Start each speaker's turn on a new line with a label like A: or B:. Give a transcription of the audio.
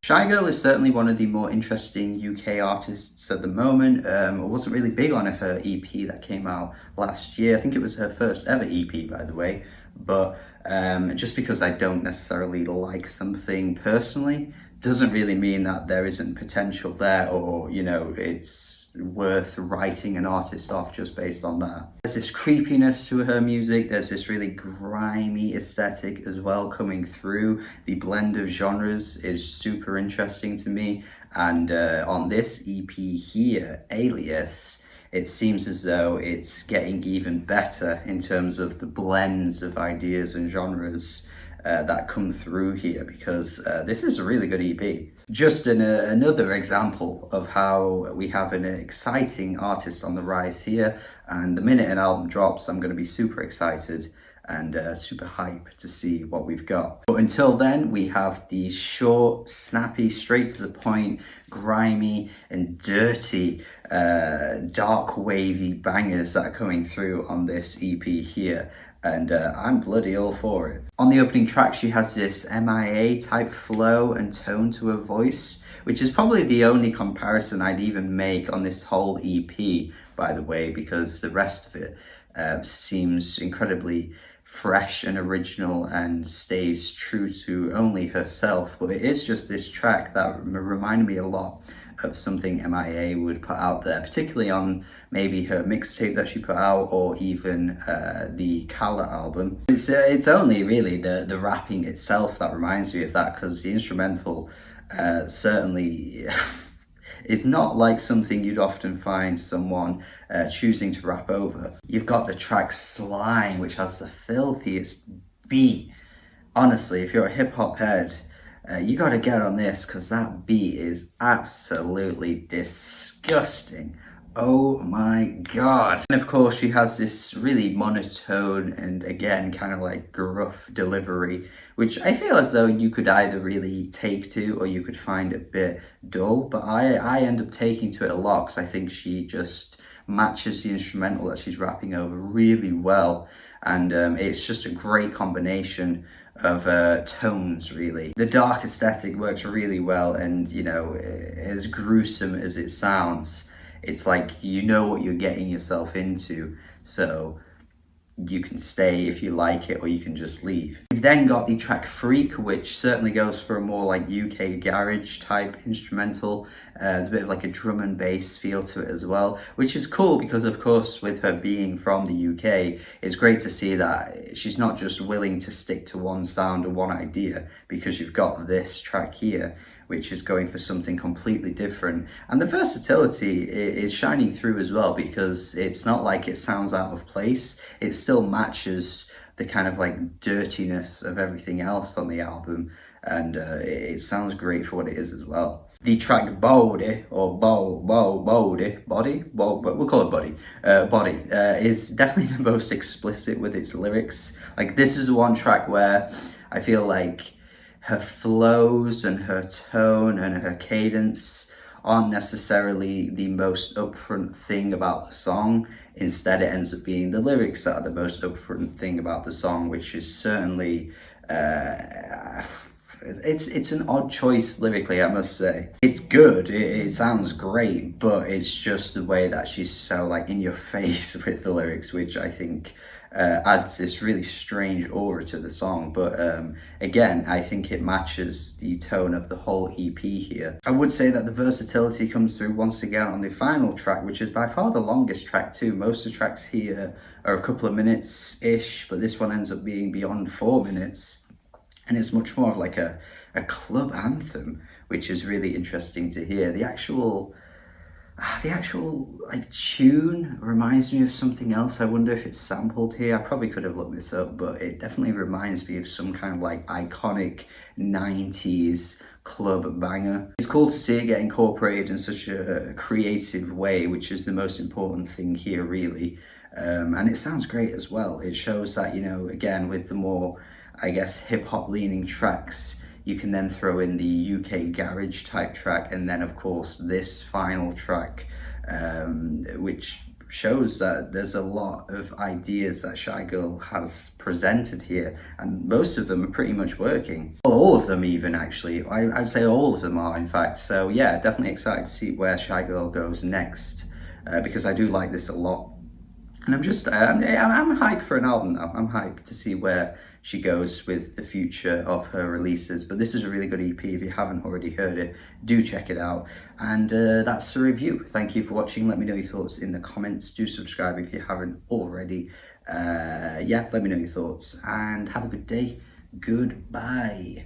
A: Shygirl is certainly one of the more interesting UK artists at the moment. I wasn't really big on her EP that came out last year. I think it was her first ever EP, by the way. But just because I don't necessarily like something personally doesn't really mean that there isn't potential there, or, you know, it's worth writing an artist off just based on that. There's this creepiness to her music, there's this really grimy aesthetic as well coming through. The blend of genres is super interesting to me, and on this EP here, Alias, it seems as though it's getting even better in terms of the blends of ideas and genres that come through here, because this is a really good EP. Just another example of how we have an exciting artist on the rise here, and the minute an album drops, I'm going to be super excited and super hyped to see what we've got. But until then, we have these short, snappy, straight to the point, grimy and dirty, dark wavy bangers that are coming through on this EP here, and I'm bloody all for it. On the opening track, she has this MIA type flow and tone to her voice, which is probably the only comparison I'd even make on this whole EP, by the way, because the rest of it seems incredibly fresh and original and stays true to only herself. But it is just this track that reminded me a lot of something MIA would put out there, particularly on maybe her mixtape that she put out, or even the Kala album. It's only really the rapping itself that reminds me of that, because the instrumental certainly is not like something you'd often find someone choosing to rap over. You've got the track Slime, which has the filthiest beat. Honestly, if you're a hip hop head, you gotta get on this, because that beat is absolutely disgusting. Oh my god. And of course, she has this really monotone and, again, kind of like gruff delivery, which I feel as though you could either really take to, or you could find a bit dull. But I end up taking to it a lot, because I think she just matches the instrumental that she's rapping over really well. And it's just a great combination of tones, really. The dark aesthetic works really well, and, you know, as gruesome as it sounds, it's like you know what you're getting yourself into, so you can stay if you like it, or you can just leave. We've then got the track Freak, which certainly goes for a more like UK garage type instrumental. There's a bit of like a drum and bass feel to it as well, which is cool, because of course with her being from the UK, it's great to see that she's not just willing to stick to one sound or one idea, because you've got this track here which is going for something completely different. And the versatility is shining through as well, because it's not like it sounds out of place. It still matches the kind of like dirtiness of everything else on the album, and it sounds great for what it is as well. The track Body, or Body, we'll call it Body, Body, is definitely the most explicit with its lyrics. Like, this is the one track where I feel like her flows and her tone and her cadence aren't necessarily the most upfront thing about the song. Instead, it ends up being the lyrics that are the most upfront thing about the song, which is certainly it's an odd choice lyrically, I must say. It's good, it sounds great, but it's just the way that she's so like in your face with the lyrics, which I think adds this really strange aura to the song. But again, I think it matches the tone of the whole EP here. I would say that the versatility comes through once again on the final track, which is by far the longest track too. Most of the tracks here are a couple of minutes-ish, but this one ends up being beyond 4 minutes. And it's much more of like a club anthem, which is really interesting to hear. The actual like tune reminds me of something else. I wonder if it's sampled here. I probably could have looked this up, but it definitely reminds me of some kind of like iconic 90s club banger. It's cool to see it get incorporated in such a creative way, which is the most important thing here, really. And it sounds great as well. It shows that, you know, again, with the more, I guess, hip-hop leaning tracks, you can then throw in the UK garage type track, and then of course this final track, which shows that there's a lot of ideas that Shygirl has presented here, and most of them are pretty much working. Well, all of them even, actually. I'd say all of them are, in fact. So yeah, definitely excited to see where Shygirl goes next, because I do like this a lot. And I'm just, I'm hyped for an album now. I'm hyped to see where she goes with the future of her releases. But this is a really good EP. If you haven't already heard it, do check it out. And that's the review. Thank you for watching. Let me know your thoughts in the comments. Do subscribe if you haven't already. Yeah, let me know your thoughts. And have a good day. Goodbye.